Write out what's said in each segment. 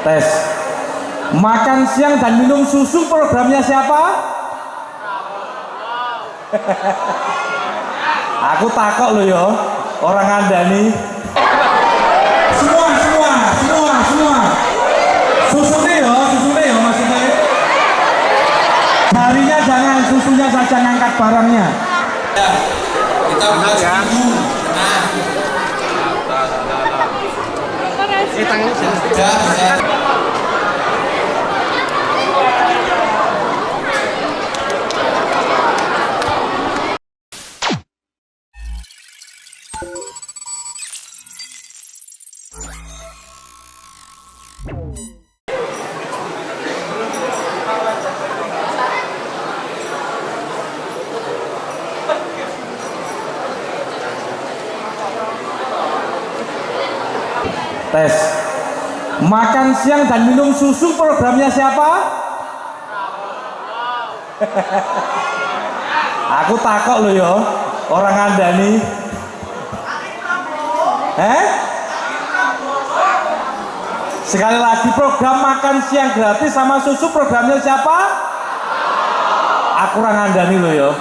Tes. Makan siang dan minum susu programnya siapa? Aku takok loh ya, orang ngandani. Semua. Susunya ya maksudnya. Harinya jangan susunya saja, ngangkat barangnya. Ya, kita buat seminggu. Nah, Tes. Makan siang dan minum susu programnya siapa? Aku takok loh ya, orang ngandani. Sekali lagi, program makan siang gratis sama susu programnya siapa? Aku orang ngandani loh ya.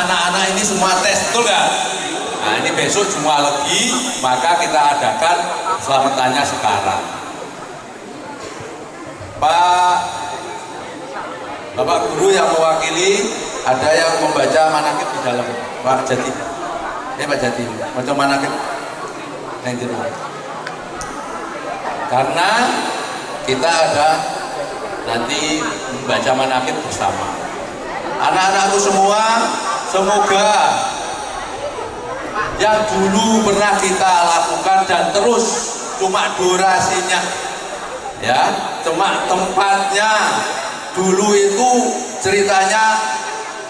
anak-anak ini semua tes, betul nggak? Nah, ini besok semua lagi, maka kita adakan selamat tanya sekarang. Bapak guru yang mewakili, ada yang membaca manakib di dalam. Pak Jati, Pak Jati, baca manakib yang di rumah. Karena kita ada nanti membaca manakib bersama. Anak-anakku semua, semoga yang dulu pernah kita lakukan dan terus cuma durasinya, ya, cuma tempatnya. Dulu itu ceritanya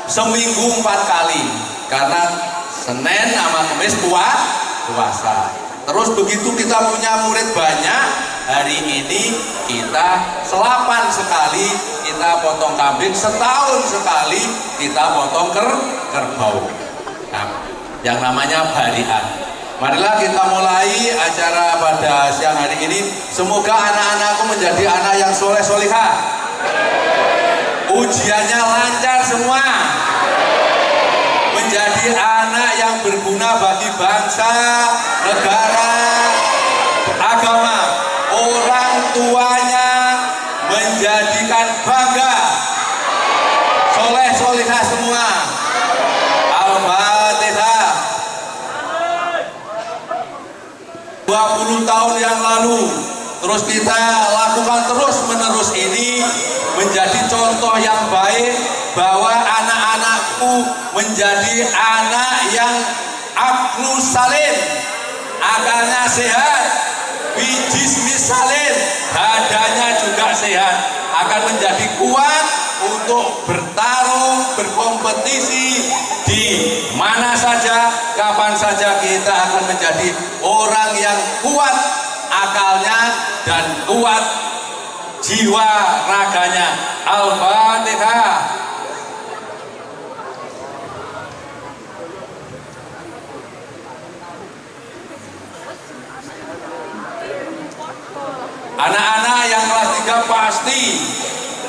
seminggu 4 kali, karena Senin sama Kamis puasa. Terus begitu kita punya murid banyak, hari ini kita selapan sekali kita potong kambing, setahun sekali kita potong kerbau. Nah, yang namanya bariat. Marilah kita mulai acara pada siang hari ini. Semoga anak-anakku menjadi anak yang soleh-solihah. Ujiannya lancar semua. Menjadi anak yang berguna bagi bangsa, negara, agama. Orang tuanya menjadikan bangga. Soleh-solihah semua. Al-Fatihah. 20 tahun yang lalu, terus kita lakukan terus-menerus ini, menjadi contoh yang baik bahwa anak-anakku menjadi anak yang aklus salim, akalnya sehat, bijismis salim, badannya juga sehat, akan menjadi kuat untuk bertarung, berkompetisi di mana saja, kapan saja. Kita akan menjadi orang yang kuat akalnya dan kuat jiwa raganya. Al-Fatihah. Anak-anak yang kelas 3 pasti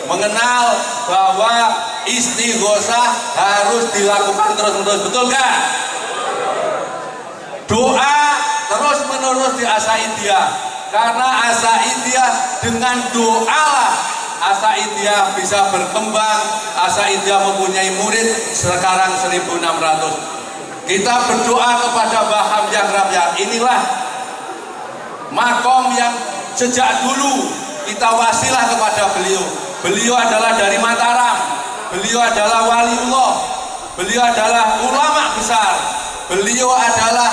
mengenal bahwa istighosah harus dilakukan terus-menerus, betul nggak? Doa terus-menerus di Asaidiyah, karena Asaidiyah dengan doa lah Asaidiyah bisa berkembang. Asaidiyah mempunyai murid sekarang 1.600. Kita berdoa kepada Mbah Hamzah Rabiah. Inilah makom yang sejak dulu kita wasilah kepada beliau. Beliau adalah dari Mataram, beliau adalah waliullah, beliau adalah ulama besar, beliau adalah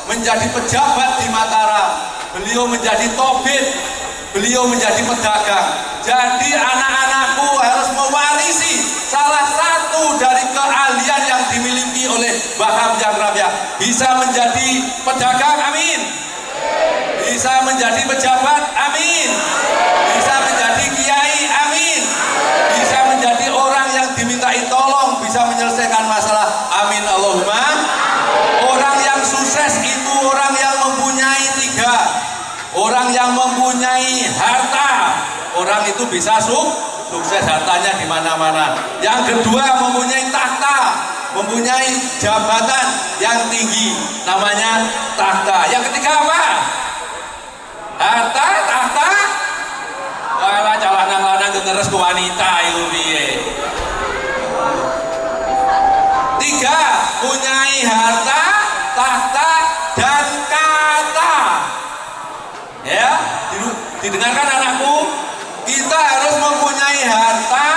menjadi pejabat di Mataram, beliau menjadi tobit, beliau menjadi pedagang. Jadi anak-anakku harus mewarisi salah satu satu dari keahlian yang dimiliki oleh Mbah Hamzah Rabia, bisa menjadi pedagang, amin. Bisa menjadi pejabat, amin. Bisa menjadi kiai, amin. Bisa menjadi orang yang dimintai tolong, bisa menyelesaikan masalah, amin Allahumma. Orang yang sukses itu orang yang mempunyai tiga. Orang yang mempunyai harta, orang itu bisa sukses, hartanya di mana-mana. Yang kedua, mempunyai tahta, mempunyai jabatan yang tinggi, namanya tahta. Yang ketiga apa? Harta, tahta. Walah lanang-lanang keteres ke wanita itu piye. Tiga, punyai harta, tahta, dan kata. Ya, didengarkan anakku, kita harus mempunyai harta,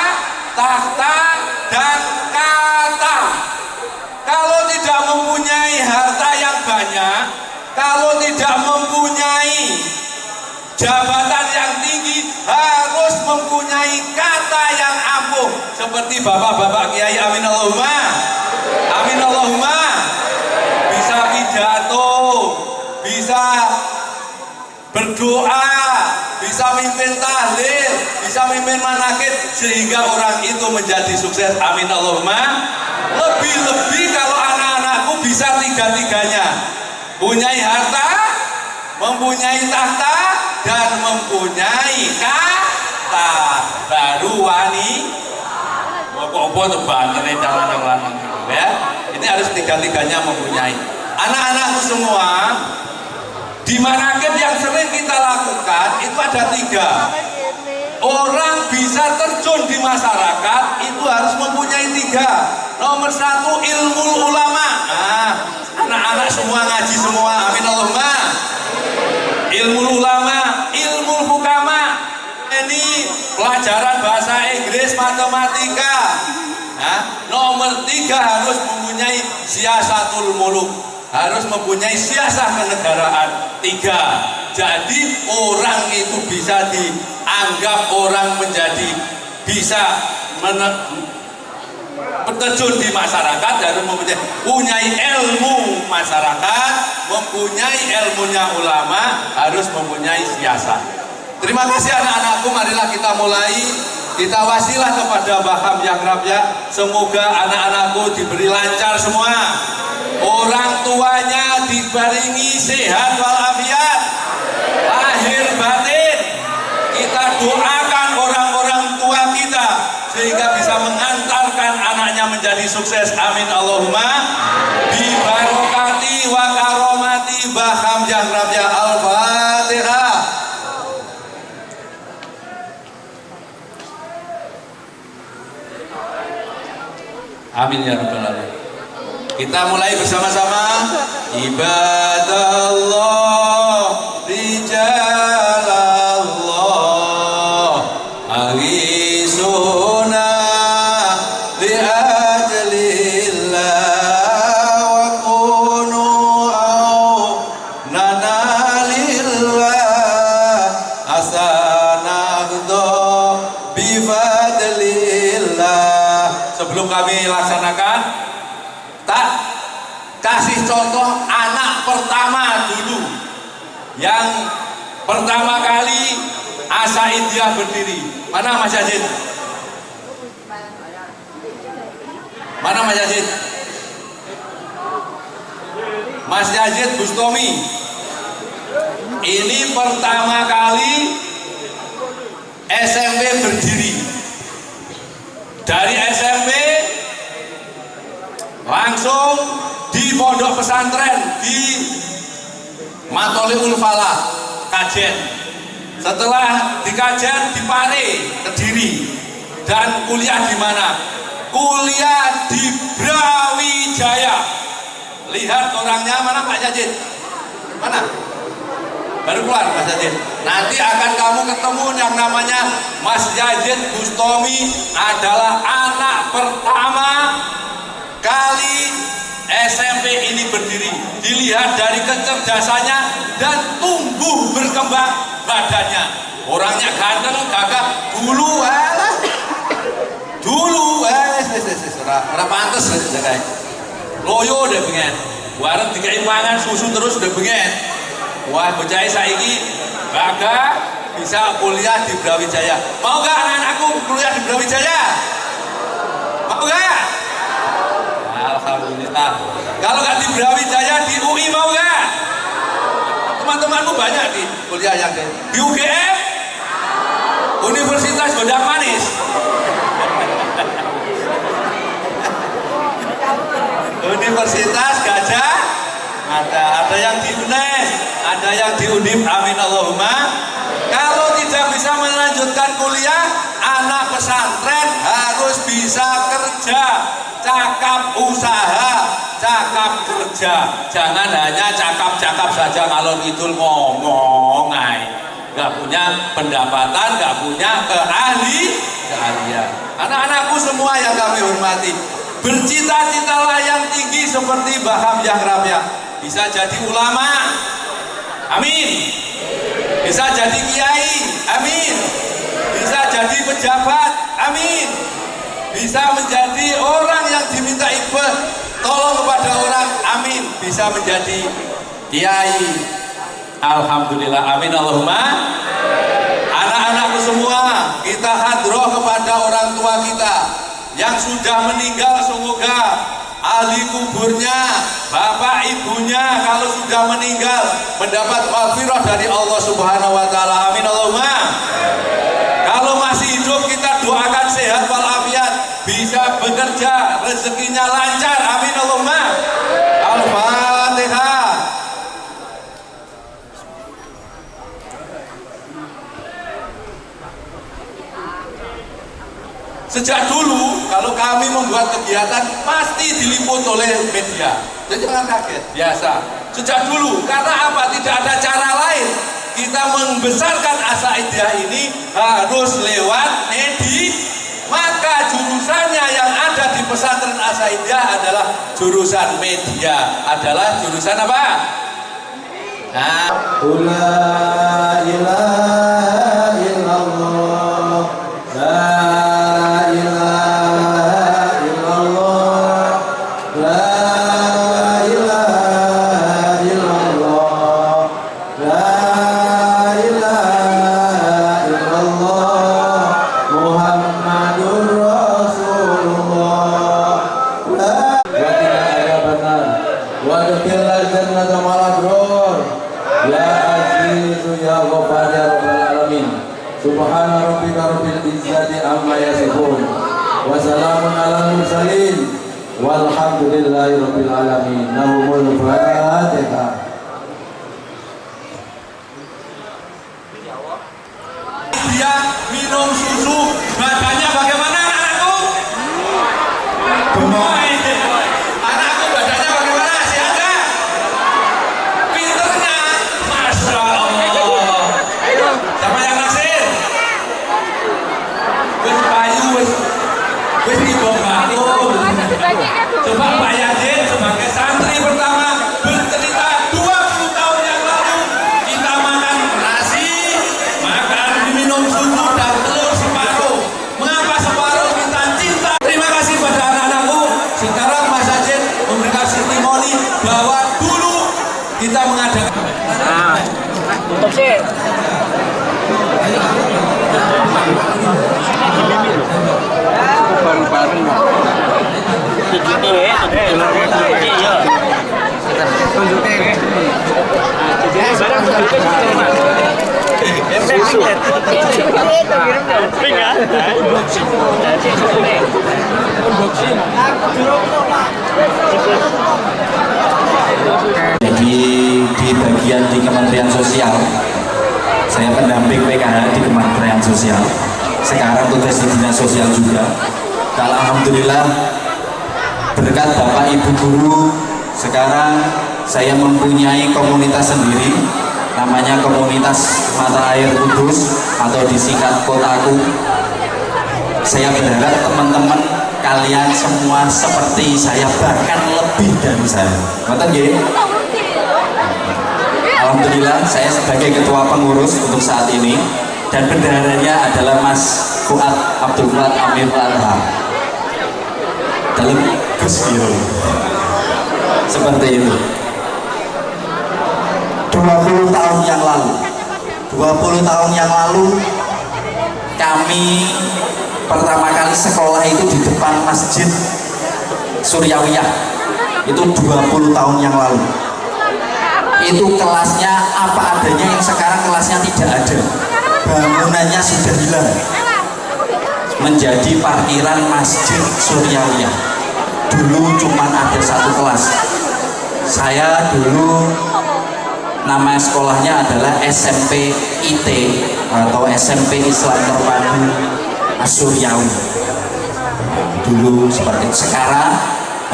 tahta, dan kata. Kalau tidak mempunyai harta yang banyak, kalau tidak mempunyai jabatan yang tinggi, harus mempunyai kata yang ampuh. Seperti bapak-bapak kiai, amin Allahumma. Amin Allahumma. Bisa pidato, bisa berdoa, bisa mimpin tahlil, bisa mimpin manakib, sehingga orang itu menjadi sukses, amin Allahumma. Lebih-lebih kalau anak-anakku bisa tiga-tiganya, punyai harta, mempunyai tahta, dan mempunyai kata, baru wani apa-apa tuh banter lanang-lanang ya. Ini harus tiga-tiganya mempunyai. Anak-anakku semua, di manakib yang sering kita lakukan itu ada tiga. Orang bisa terjun di masyarakat itu harus mempunyai tiga. Nomor satu, ilmu ulama. Anak-anak semua ngaji semua, amin Allahumma. Ilmu ulama, ilmu hukama. Ini pelajaran bahasa Inggris, matematika. Nomor tiga, harus mempunyai siasatul muluk, harus mempunyai siasah kenegaraan. Tiga. Jadi orang itu bisa dianggap orang menjadi bisa terjun di masyarakat, harus mempunyai ilmu masyarakat, mempunyai ilmunya ulama, harus mempunyai siasat. Terima kasih anak-anakku, marilah kita mulai. Kita wasilah kepada Mbah Hamzah Rabia, semoga anak-anakku diberi lancar semua, orang tuanya dibaringi sehat walafiat, lahir batin. Kita doakan orang-orang tua kita sehingga bisa mengantarkan anaknya menjadi sukses, amin Allahumma. Bibarokati wa karomati Mbah Hamzah Rabia. Al-Fatihah. Amin ya rabbal alamin. Kita mulai bersama-sama. Ibadallah, rijalallah, aghisuna bi ajlillah wa kunu aunana lillah, asanagdo bi fadlillah. Sebelum kami laksanakan, tak kasih contoh anak pertama dulu, yang pertama kali Asaidiah berdiri. Mana Mas Yazid? Mana Mas Yazid? Mas Yazid Bustami. Ini pertama kali SMP berdiri. Dari SMP langsung di pondok pesantren di Matoliul Falah, Kajen. Setelah di Kajen, di Pare, Kediri. Dan kuliah di mana? Kuliah di Brawijaya. Lihat orangnya, mana Pak Yazid? Mana? Baru keluar Mas Yazid. Nanti akan kamu ketemu yang namanya Mas Yazid Bustami, adalah anak pertama kali SMP ini berdiri. Dilihat dari kecerdasannya dan tumbuh berkembang badannya. Orangnya ganteng, gagah. Dulu ora pantes kayak loyo udah bengen warung dikai mangan susu terus udah bengen. Wah bocah saiki bangga bisa kuliah di Brawijaya. Mau gak anak-anakku kuliah di Brawijaya? Mau gak? Alhamdulillah. Kalau gak di Brawijaya di UI mau gak? Teman-temanku banyak di kuliah yang di UGM, Universitas Gondang Manis. Universitas Gajah ada yang di UNES, ada yang di Undip, amin Allahumma. Kalau tidak bisa melanjutkan kuliah, anak pesantren harus bisa kerja, cakap usaha, cakap kerja. Jangan hanya cakap-cakap saja ngalor ngidul ngomong aja. Gak punya pendapatan, gak punya keahlian. Anak-anakku semua yang kami hormati, bercita-citalah yang tinggi seperti Mbah Hamyah Rabiah. Bisa jadi ulama, amin. Bisa jadi kiai, amin. Bisa jadi pejabat, amin. Bisa menjadi orang yang diminta ibadah, tolong kepada orang, amin. Bisa menjadi kiai, alhamdulillah, amin Allahumma. Anak-anakku semua, kita hadroh kepada orang tua kita yang sudah meninggal, semoga ahli kuburnya, bapak ibunya kalau sudah meninggal mendapat maghfirah dari Allah Subhanahu wa taala. Amin Allahumma. Kalau masih hidup kita doakan sehat walafiat, bisa bekerja, rezekinya lancar. Amin Allahumma. Al-Fatihah. Sejak dulu kalau kami membuat kegiatan pasti diliput oleh media. Jadi jangan kaget, biasa. Sejak dulu, karena apa? Tidak ada cara lain. Kita membesarkan As-Saidiyah ini harus lewat media. Maka jurusannya yang ada di pesantren As-Saidiyah adalah jurusan media. Adalah jurusan apa? Nah, la ilaha illallah, la Subhana rabbika rabbil izzati amma yasifun wa salamun alal mursalin walhamdulillahi rabbil alamin. Nahumul Fatihah. Dia minum susu, badannya bagaimana anakku? Gemoy. Anakku badannya bagaimana? Sehat gak? Pinternya, masya Allah. Siapa yang naksir? Wis payu, wis tiba bakul. Coba Pak Yadin sebagai santri pertama bercerita 20 tahun yang lalu kita makan nasi, makan minum susu dan telur separuh. Mengapa separuh? Kita cinta. Terima kasih pada anak-anakku. Sekarang Mas Ajin memberikan testimoni bahwa dulu kita mengadakan. Tutup sih. Bareng-bareng. Jadi di bagian di Kementerian Sosial, saya pendamping PKH di Kementerian Sosial. Sekarang tugas di Dinas Sosial juga. Kalau alhamdulillah berkat Bapak Ibu Guru, sekarang saya mempunyai komunitas sendiri, namanya Komunitas Mata Air Kudus atau disingkat Kotaku. Saya berharap teman-teman kalian semua seperti saya, bahkan lebih dari saya. Betul nggih? Alhamdulillah saya sebagai ketua pengurus untuk saat ini, dan bendaharanya adalah Mas Fuad Abdul Fuad Amir Ladha. dalam Gus Biro. Seperti itu. 20 tahun yang lalu 20 tahun yang lalu kami pertama kali sekolah itu di depan Masjid Suryawiyah. Itu 20 tahun yang lalu. Itu kelasnya apa adanya, yang sekarang kelasnya tidak ada. Bangunannya sudah hilang. Menjadi parkiran Masjid Suryawiyah. Dulu cuma ada satu kelas. Saya dulu nama sekolahnya adalah SMP IT atau SMP Islam Terpadu Asuryawi. Dulu seperti itu. Sekarang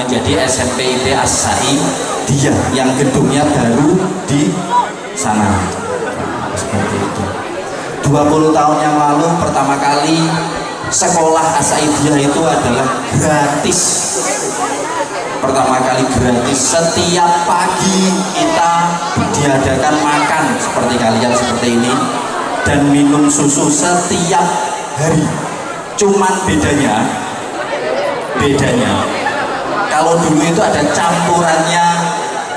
menjadi SMP IT As-Sa'i dia yang gedungnya baru di sana. Seperti itu. 20 tahun yang lalu pertama kali sekolah As-Saidiyah itu adalah gratis. Pertama kali gratis. Setiap pagi kita diadakan makan seperti kalian seperti ini dan minum susu setiap hari. Cuman bedanya kalau dulu itu ada campurannya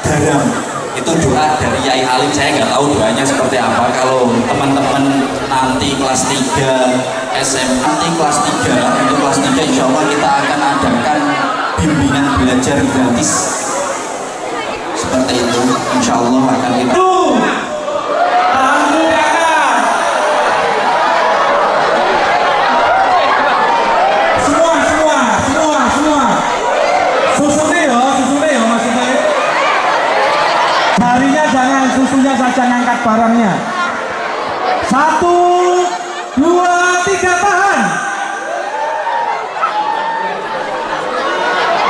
garam. Itu doa dari Yai Halim. Saya nggak tahu doanya seperti apa. Kalau teman-teman nanti kelas 3 SMA, nanti kelas 3 untuk kelas 3 insya Allah kita akan adakan bimbingan belajar gratis seperti itu. Insya Allah akan kita susunya saja, ngangkat barangnya. 1, 2, 3, tahan.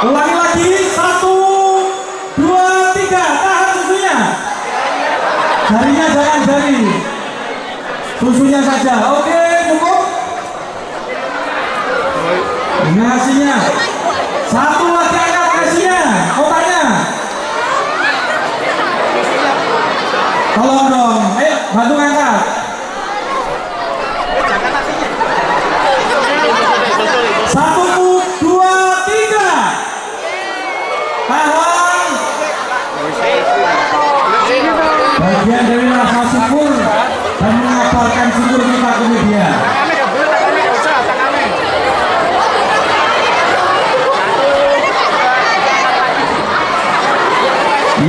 Ulangi lagi. 1, 2, 3, tahan susunya. Jarinya jangan jari, susunya saja. Oke, cukup. Nasinya. 1 lagi, angkat nasinya, kotaknya. Tolong dong, ayo bantu ngangkat. 1, 2, 3. Tahan. Bagian dari rasa syukur dan mengabarkan syukur kita ke media.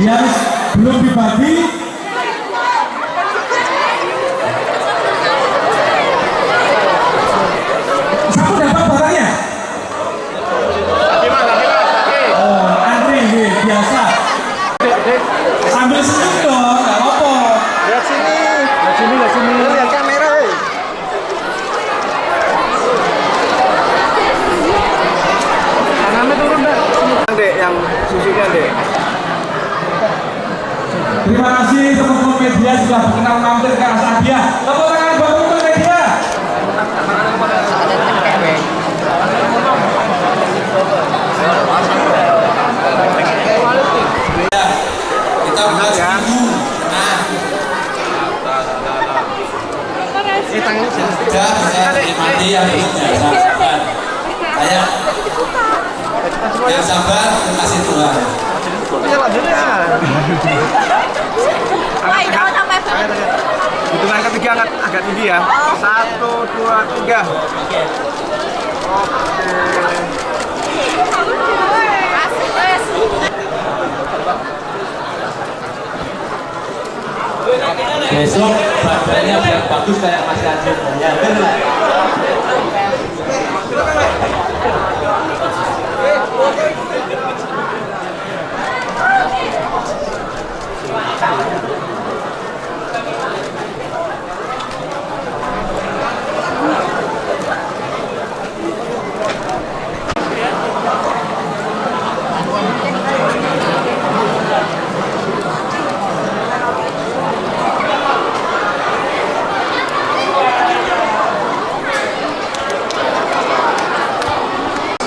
Yang belum dibagi biasa. Sambil senyum dong, nggak apa-apa. Lihat sini. Lihat kamera. Tangannya turun dah. Dek, yang susunya dek. Terima kasih teman-teman media sudah berkenan mampir ke As-Saidiyah. Tepuk tangan buat teman media. Kita belajar dulu. Sudah bisa nikmati yang belum sabar. Saya yang sabar kasih Tuhan. Hitungan ketiga agak tinggi ya. 1, 2, 3. Besok badannya biar bagus kayak Mas Yajin. Ya benar.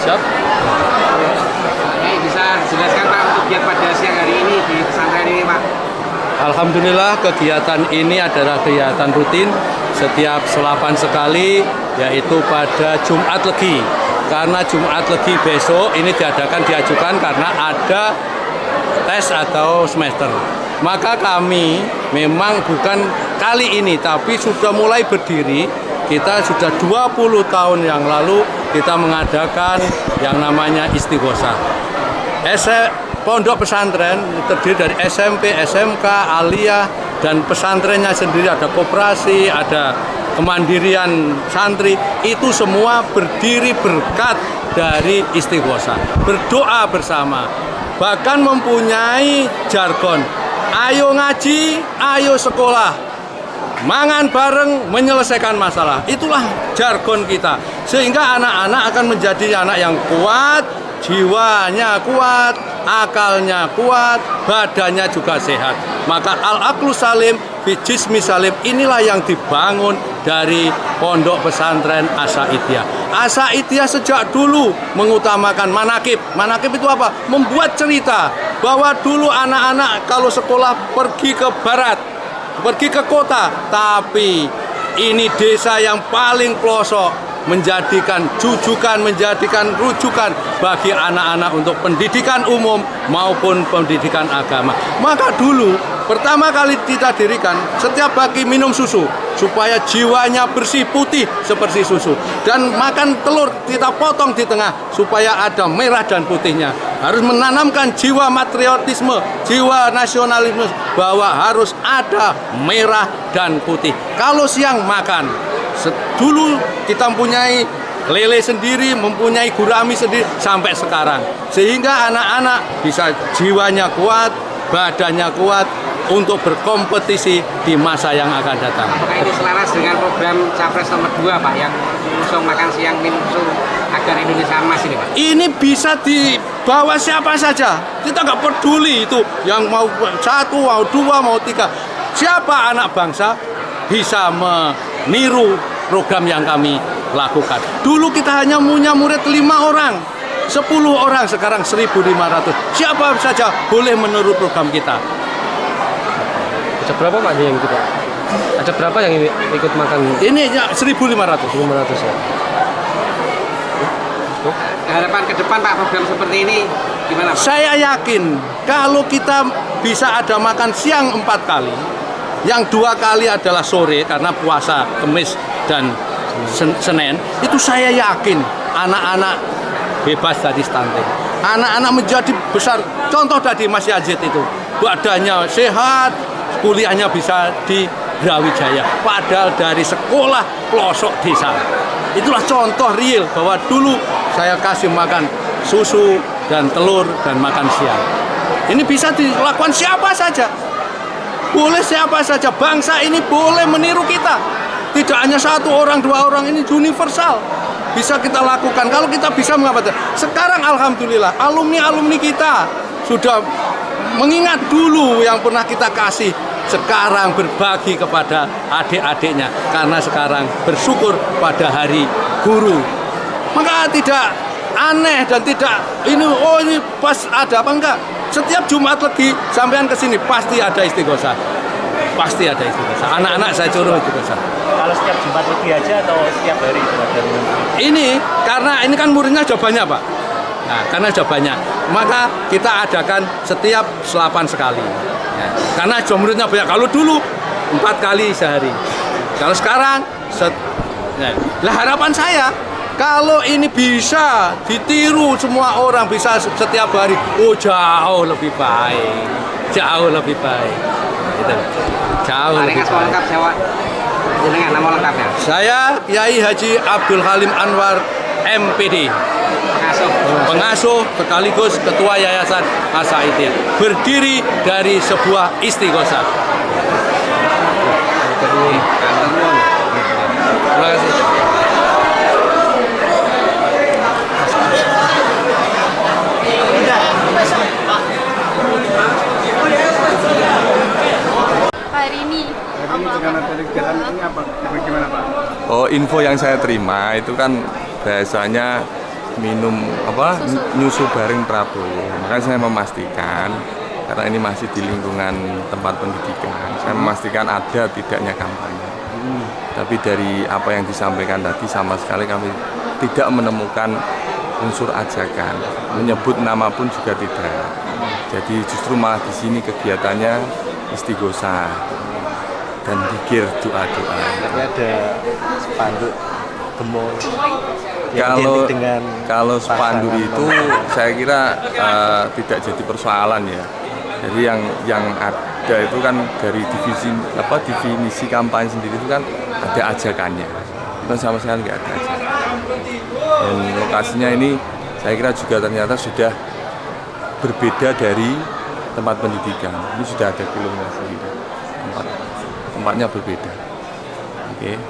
Siap. Bisa jelaskan Pak untuk kegiatan pada siang hari ini di pesantren ini Pak? Alhamdulillah kegiatan ini adalah kegiatan rutin setiap selapan sekali, yaitu pada Jumat Legi. karena Jumat Legi besok ini diajukan karena ada tes atau semester. Maka kami memang bukan kali ini, tapi sudah mulai berdiri. Kita sudah 20 tahun yang lalu kita mengadakan yang namanya istighosah. Pondok pesantren terdiri dari SMP, SMK, aliyah, dan pesantrennya sendiri, ada koperasi, ada kemandirian santri. Itu semua berdiri berkat dari istighosah, berdoa bersama. Bahkan mempunyai jargon, ayo ngaji, ayo sekolah, mangan bareng, menyelesaikan masalah. Itulah jargon kita. Sehingga anak-anak akan menjadi anak yang kuat, jiwanya kuat, akalnya kuat, badannya juga sehat. Maka al-aqlu salim fi jismi salim, inilah yang dibangun dari Pondok Pesantren As-Sa'idiyah. As-Sa'idiyah sejak dulu mengutamakan manakib. Manakib itu apa? Membuat cerita bahwa dulu anak-anak kalau sekolah pergi ke barat, pergi ke kota, tapi ini desa yang paling pelosok, menjadikan jujukan, menjadikan rujukan bagi anak-anak untuk pendidikan umum maupun pendidikan agama. Maka dulu pertama kali kita dirikan, setiap pagi minum susu supaya jiwanya bersih putih seperti susu, dan makan telur kita potong di tengah supaya ada merah dan putihnya. Harus menanamkan jiwa patriotisme, jiwa nasionalisme, bahwa harus ada merah dan putih. Kalau siang makan, dulu kita mempunyai lele sendiri, mempunyai gurami sendiri sampai sekarang, sehingga anak-anak bisa jiwanya kuat, badannya kuat untuk berkompetisi di masa yang akan datang. Apakah ini selaras dengan program Capres nomor 2 Pak, yang usung makan siang minum susu agar Indonesia emas ini Pak? Ini bisa dibawa siapa saja, kita nggak peduli itu yang mau 1, mau 2, mau 3. Siapa anak bangsa bisa meniru program yang kami lakukan. Dulu kita hanya punya murid 5 orang, 10 orang, sekarang 1.500. Siapa saja boleh meniru program kita. Ada berapa Pak yang ikut Pak? Ada berapa yang ikut makan? Ini ya 1.500. 500 ya. Harapan ke depan Pak, program seperti ini gimana Pak? Saya yakin kalau kita bisa ada makan siang 4 kali, yang 2 kali adalah sore karena puasa Kamis dan Senin, itu saya yakin anak-anak bebas dari stunting. Anak-anak menjadi besar. Contoh tadi Mas Yazid itu, badannya sehat, kuliahnya bisa di Brawijaya, padahal dari sekolah pelosok desa. Itulah contoh real bahwa dulu saya kasih makan susu dan telur dan makan siang. Ini bisa dilakukan siapa saja. Boleh siapa saja, bangsa ini boleh meniru kita. Tidak hanya 1 orang, 2 orang, ini universal. Bisa kita lakukan, kalau kita bisa mengapa. Sekarang alhamdulillah, alumni-alumni kita sudah mengingat dulu yang pernah kita kasih. Sekarang berbagi kepada adik-adiknya, karena sekarang bersyukur pada hari guru. Maka tidak aneh dan tidak ini pas ada apa enggak. Setiap Jumat Legi sampean ke sini pasti ada istighosah. Pasti ada istighosah. Anak-anak saya suruh istighosah. Kalau setiap Jumat Legi aja atau setiap hari itu ada? Ini karena ini kan muridnya sudah banyak Pak. Nah, karena sudah banyak, maka kita adakan setiap 8 sekali. Ya, karena muridnya banyak. Kalau dulu 4 kali sehari. Kalau sekarang lah harapan saya, kalau ini bisa ditiru semua orang, bisa setiap hari, jauh lebih baik, jauh lebih baik. Gitu. Jauh lebih baik. Lengkap dengan nama lengkapnya. Saya Kiai Haji Abdul Halim Anwar MPD, pengasuh sekaligus ketua Yayasan As-Sa'idiyah, berdiri dari sebuah istighosah. Terima kasih. Hari ini dengan ada kegiatan ini apa? Bagaimana Pak? Oh, info yang saya terima itu kan biasanya minum nyusu bareng Prabowo. Makanya saya memastikan, karena ini masih di lingkungan tempat pendidikan, saya memastikan ada tidaknya kampanye. Tapi dari apa yang disampaikan tadi sama sekali kami tidak menemukan unsur ajakan, menyebut nama pun juga tidak. Jadi justru malah di sini kegiatannya istighosah dan zikir doa-doa. Tapi ada spanduk gemo. Kalau spanduk itu saya kira tidak jadi persoalan ya. Jadi yang ada itu kan dari definisi kampanye sendiri itu kan ada ajakannya. Itu sama sekali nggak ada ajakan. Dan lokasinya ini saya kira juga ternyata sudah berbeda dari tempat pendidikan. Ini sudah ada kilometer sendiri. Tempatnya berbeda. Oke.